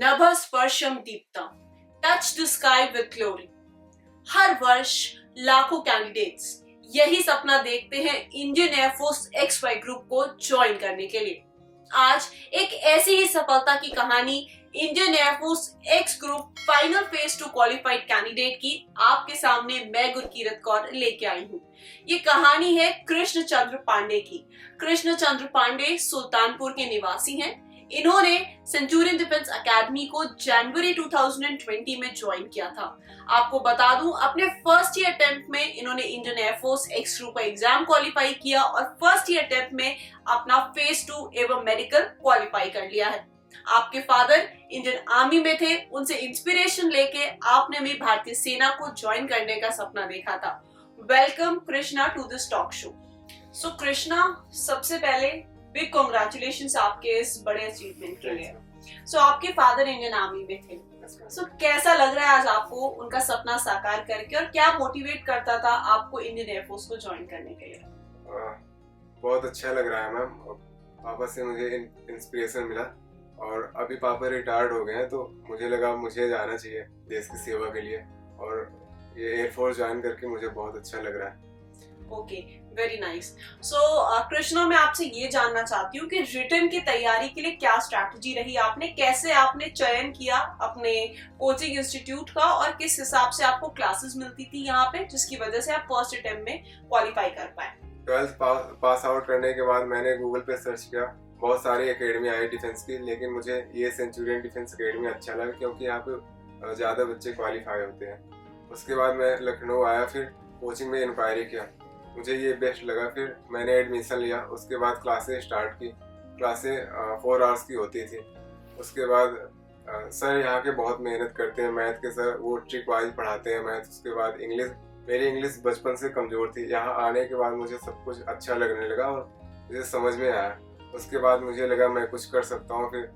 नभ स्पर्शम दीप्तम, touch the sky with glory. हर वर्ष लाखों कैंडिडेट्स यही सपना देखते हैं इंडियन एयरफोर्स XY ग्रुप को ज्वाइन करने के लिए। आज एक ऐसी ही सफलता की कहानी Indian air force x group final phase 2 qualified candidate की आपके सामने मैं गुरकीरत कौर लेके आई हूँ। ये कहानी है कृष्ण चंद्र पांडे की। कृष्ण चंद्र पांडे सुल्तानपुर के निवासी हैं। इन्होंने सेंचुरियन डिफेंस एकेडमी को जनवरी 2020 में ज्वाइन किया था। आपको बता दूं, अपने फर्स्ट ईयर अटेम्प्ट में इन्होंने इंडियन एयरफोर्स एक्स ग्रुप का एग्जाम क्वालिफाई किया और फर्स्ट ईयर अटेम्प्ट में अपना फेज 2 एवं मेडिकल क्वालिफाई कर लिया है। आपके फादर इंडियन आर्मी में थे, उनसे इंस्पिरेशन लेके आपने भी भारतीय सेना को ज्वाइन करने का सपना देखा था। Welcome Krishna to this talk show. So Krishna, सबसे पहले बिग कांग्रेचुलेशंस आपके इस बड़े अचीवमेंट के लिए। सो आपके फादर इंडियन आर्मी में थे। सो कैसा लग रहा है आज आपको उनका सपना साकार करके, और क्या मोटिवेट करता था आपको इंडियन एयरफोर्स को ज्वाइन करने के लिए? बहुत अच्छा लग रहा है मैम। पापा से मुझे इंस्पिरेशन मिला और अभी पापा रिटायर्ड हो गए हैं, तो मुझे लगा मुझे जाना चाहिए देश की सेवा के लिए, और ये एयरफोर्स ज्वाइन करके मुझे बहुत अच्छा लग रहा है। Okay, very nice. So Krishna, मैं आपसे ये जानना चाहती हूँ कि रिटन की तैयारी के लिए क्या स्ट्रैटेजी रही आपने, कैसे आपने चयन किया अपने कोचिंग इंस्टीट्यूट का, और किस हिसाब से आपको क्लासेस मिलती थी यहाँ पे जिसकी वजह से आप फर्स्ट अटेम्प्ट में क्वालिफाई कर पाए? 12th पास आउट करने के बाद मैंने गूगल पे सर्च किया, बहुत सारी एकेडमी आई डिफेंस की, लेकिन मुझे ये सेंचुरियन डिफेंस एकेडमी अच्छा लगा क्योंकि यहाँ पे ज़्यादा बच्चे क्वालिफाई होते हैं। उसके बाद मैं लखनऊ आया, फिर कोचिंग में इंक्वायरी किया, मुझे ये बेस्ट लगा, फिर मैंने एडमिशन लिया। उसके बाद क्लासेस स्टार्ट की। क्लासें 4 आवर्स की होती थी। उसके बाद सर यहाँ के बहुत मेहनत करते हैं, मैथ के सर वो ट्रिक वाइज पढ़ाते हैं मैथ। उसके बाद इंग्लिश, मेरी इंग्लिश बचपन से कमज़ोर थी, यहाँ आने के बाद मुझे सब कुछ अच्छा लगने लगा और मुझे समझ में आया। उसके बाद मुझे लगा मैं कुछ कर सकता हूँ। फिर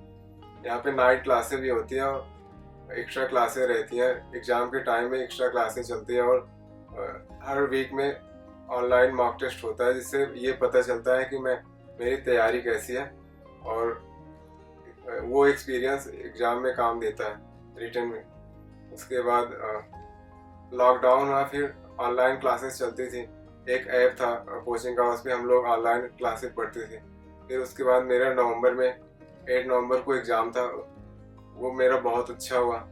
यहाँ पे नाइट क्लासें भी होती हैं और एक्स्ट्रा क्लासें रहती हैं, एग्ज़ाम के टाइम में एक्स्ट्रा क्लासें चलती हैं, और हर वीक में ऑनलाइन मॉक टेस्ट होता है, जिससे ये पता चलता है कि मेरी तैयारी कैसी है, और वो एक्सपीरियंस एग्ज़ाम में काम देता है रिटन में। उसके बाद लॉकडाउन हुआ, फिर ऑनलाइन क्लासेस चलती थी। एक ऐप था कोचिंग का, उस पर हम लोग ऑनलाइन क्लासेस पढ़ते थे। फिर उसके बाद मेरा नवंबर में 8 नवंबर को एग्ज़ाम था, वो मेरा बहुत अच्छा हुआ।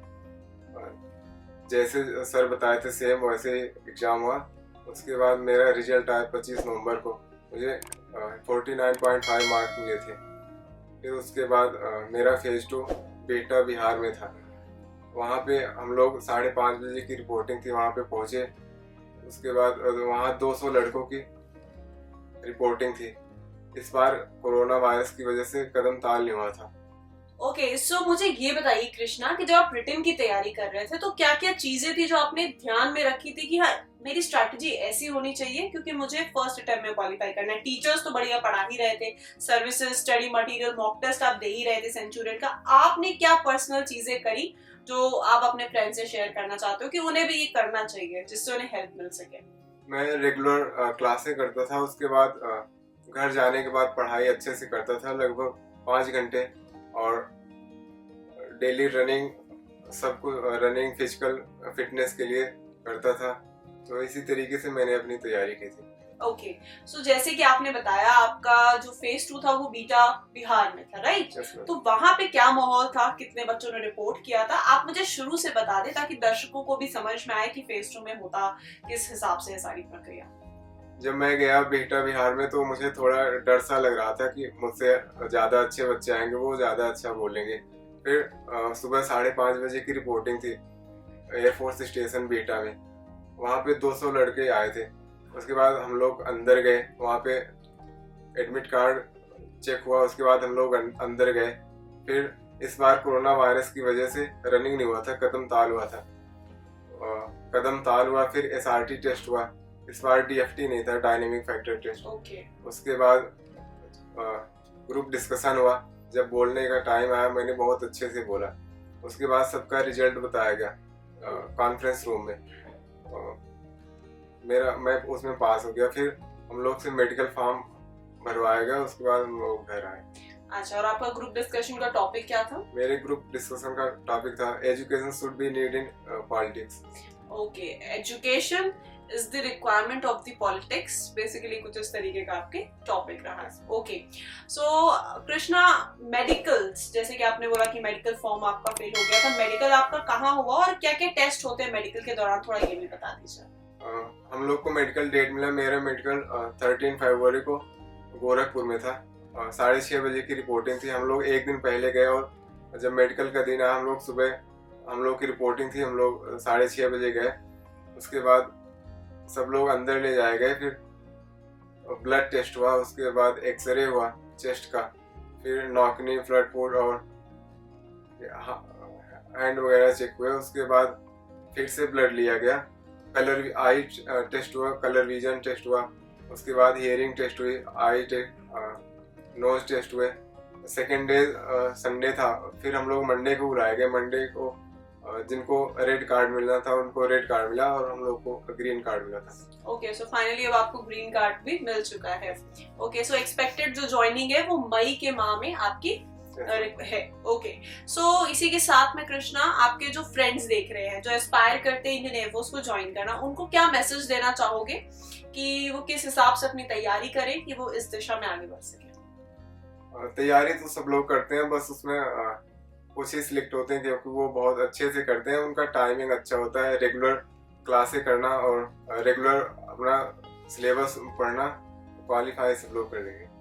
जैसे सर बताए थे सेम वैसे ही एग्ज़ाम हुआ। उसके बाद मेरा रिजल्ट आया 25 नवंबर को, मुझे 49.5 मार्क मिले थे। फिर उसके बाद मेरा फेज 2 बेटा बिहार में था। वहाँ पे हम लोग 5:30 बजे की रिपोर्टिंग थी, वहाँ पे पहुँचे। उसके बाद वहाँ 200 लड़कों की रिपोर्टिंग थी। इस बार कोरोना वायरस की वजह से कदम ताल नहीं हुआ था। ओके, सो मुझे ये बताइए कृष्णा कि जब आप रिटन की तैयारी कर रहे थे तो क्या क्या चीजें थी जो आपने ध्यान में रखी थी कि हाँ, मेरी स्ट्रैटेजी ऐसी होनी चाहिए क्योंकि मुझे फर्स्ट अटेम्प्ट में क्वालिफाई करना है। टीचर्स तो बढ़िया पढ़ा ही रहे थे, services, study material, mock test आप दे ही रहे थे सेंचुरियन का। आपने क्या पर्सनल चीजें करी जो आप अपने फ्रेंड्स से शेयर करना चाहते हो कि उन्हें भी ये करना चाहिए जिससे उन्हें हेल्प मिल सके? मैं रेगुलर क्लासें करता था। उसके बाद घर जाने के बाद पढ़ाई अच्छे से करता था, लगभग 5 घंटे, और डेली रनिंग, सब कुछ रनिंग फिजिकल फिटनेस के लिए करता था। तो इसी तरीके से मैंने अपनी तैयारी की थी। ओके, सो जैसे कि आपने बताया आपका जो फेज 2 था वो बीटा बिहार में था, राइट? तो वहाँ पे क्या माहौल था, कितने बच्चों ने रिपोर्ट किया था? आप मुझे शुरू से बता दें ताकि दर्शकों को भी समझ में आए कि फेज 2 में होता किस हिसाब से सारी प्रक्रिया। जब मैं गया बेटा बिहार में तो मुझे थोड़ा डर सा लग रहा था कि मुझसे ज़्यादा अच्छे बच्चे आएंगे, वो ज़्यादा अच्छा बोलेंगे। फिर सुबह 5:30 बजे की रिपोर्टिंग थी एयरफोर्स स्टेशन बेटा में। वहाँ पे 200 लड़के आए थे। उसके बाद हम लोग अंदर गए, वहाँ पे एडमिट कार्ड चेक हुआ। उसके बाद हम लोग अंदर गए। फिर इस बार कोरोना वायरस की वजह से रनिंग नहीं हुआ था, कदम ताल हुआ था। कदम ताल हुआ, फिर SRT टेस्ट हुआ। इस बार DFT नहीं था, डायनेमिक फैक्टर टेस्ट। उसके बाद ग्रुप डिस्कशन हुआ। जब बोलने का टाइम आया मैंने बहुत अच्छे से बोला। उसके बाद सबका रिजल्ट बताया गया कॉन्फ्रेंस रूम में। मैं उसमें पास हो गया। फिर हम लोग से मेडिकल फॉर्म भरवाया गया। उसके बाद हम लोग घर आए। अच्छा, और आपका ग्रुप डिस्कशन का टॉपिक क्या था? मेरे ग्रुप डिस्कशन का टॉपिक था education should be need in politics. Okay, education is the requirement of the politics, basically कुछ इस तरीके का आपके टॉपिक रहा है। ओके, सो कृष्णा, मेडिकल्स, जैसे कि आपने बोला कि मेडिकल फॉर्म आपका फेल हो गया था, मेडिकल आपका कहाँ हुआ और क्या क्या टेस्ट होते हैं मेडिकल के दौरान, थोड़ा ये भी बता दीजिए। हम लोग को मेडिकल डेट मिला, मेरा मेडिकल 13 फरवरी को गोरखपुर में था। 6:30 बजे की रिपोर्टिंग थी। हम लोग एक दिन पहले गए और जब मेडिकल का दिन आया हम लोग सुबह, हम लोग की रिपोर्टिंग थी, हम लोग 6:30 बजे गए। उसके बाद सब लोग अंदर ले जाए गए, फिर ब्लड टेस्ट हुआ, उसके बाद एक्सरे हुआ चेस्ट का, फिर नॉकनी, फ्लड फूड और हैंड वगैरह चेक हुए। उसके बाद फिर से ब्लड लिया गया, कलर आई टेस्ट हुआ, कलर विजन टेस्ट हुआ, उसके बाद हियरिंग टेस्ट हुई, आई टेस्ट, नोज टेस्ट हुए। सेकेंड डे संडे था, फिर हम लोग मंडे को बुलाए गए। मंडे को जिनको रेड कार्ड मिलना था उनको रेड कार्ड मिला और हम लोग को ग्रीन कार्ड मिला था। ओके, सो फाइनली अब आपको ग्रीन कार्ड भी मिल चुका है। ओके, सो एक्सपेक्टेड जो ज्वाइनिंग है वो मई के माह में आपकी है। ओके, सो इसी के साथ में कृष्णा, आपके जो फ्रेंड्स देख रहे हैं जो एस्पायर करते हैं इंडियन एयरफोर्स को ज्वाइन करना, उनको क्या मैसेज देना चाहोगे कि वो किस हिसाब से अपनी तैयारी करें कि वो इस दिशा में आगे बढ़ सके? तैयारी तो सब लोग करते हैं, बस उसमें कुछ ही सिलेक्ट होते हैं क्योंकि वो बहुत अच्छे से करते हैं, उनका टाइमिंग अच्छा होता है, रेगुलर क्लासें करना और रेगुलर अपना सिलेबस पढ़ना, क्वालिफाई सब लोग कर देंगे।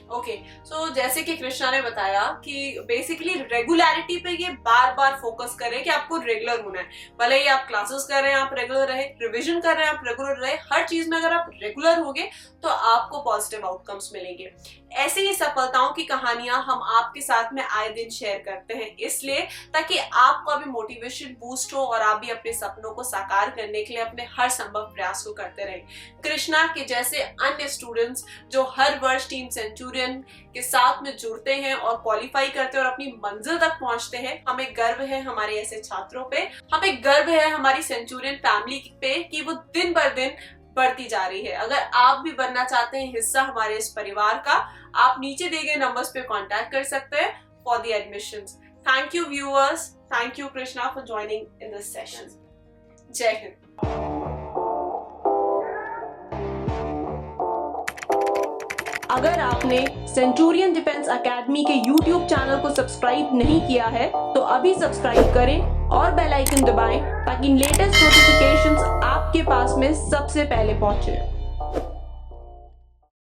ओके, सो जैसे कि कृष्णा ने बताया कि बेसिकली रेगुलरिटी पे ये बार बार फोकस करें कि आपको रेगुलर होना है। भले ही आप क्लासेस कर रहे हैं आप रेगुलर रहे, रिवीजन कर रहे हैं आप रेगुलर रहे, हर चीज में अगर आप रेगुलर होगे तो आपको पॉजिटिव आउटकम्स मिलेंगे। ऐसी ही सफलताओं की कहानियां हम आपके साथ में आए दिन शेयर करते हैं, इसलिए ताकि आपका भी मोटिवेशन बूस्ट हो और आप भी अपने सपनों को साकार करने के लिए अपने हर संभव प्रयास को करते रहें। कृष्णा के जैसे अन्य स्टूडेंट्स जो हर वर्ष टीम सेंचुरियन के साथ में जुड़ते हैं और क्वालिफाई करते हैं और अपनी मंजिल तक पहुंचते हैं, हमें गर्व है हमारे ऐसे छात्रों पे, हमें गर्व है हमारी सेंचुरियन फैमिली पे कि वो दिन बर दिन बढ़ती जा रही है। अगर आप भी बनना चाहते हैं हिस्सा हमारे इस परिवार का, आप नीचे दिए गए नंबर्स पे कांटेक्ट कर सकते हैं for the admissions. Thank you viewers, thank you Krishna for joining in this session. जय हिंद। अगर आपने सेंचुरियन डिफेंस एकेडमी के YouTube चैनल को सब्सक्राइब नहीं किया है तो अभी सब्सक्राइब करें और बेल आइकन दबाएं ताकि लेटेस्ट नोटिफिकेशंस आपके पास में सबसे पहले पहुंचे।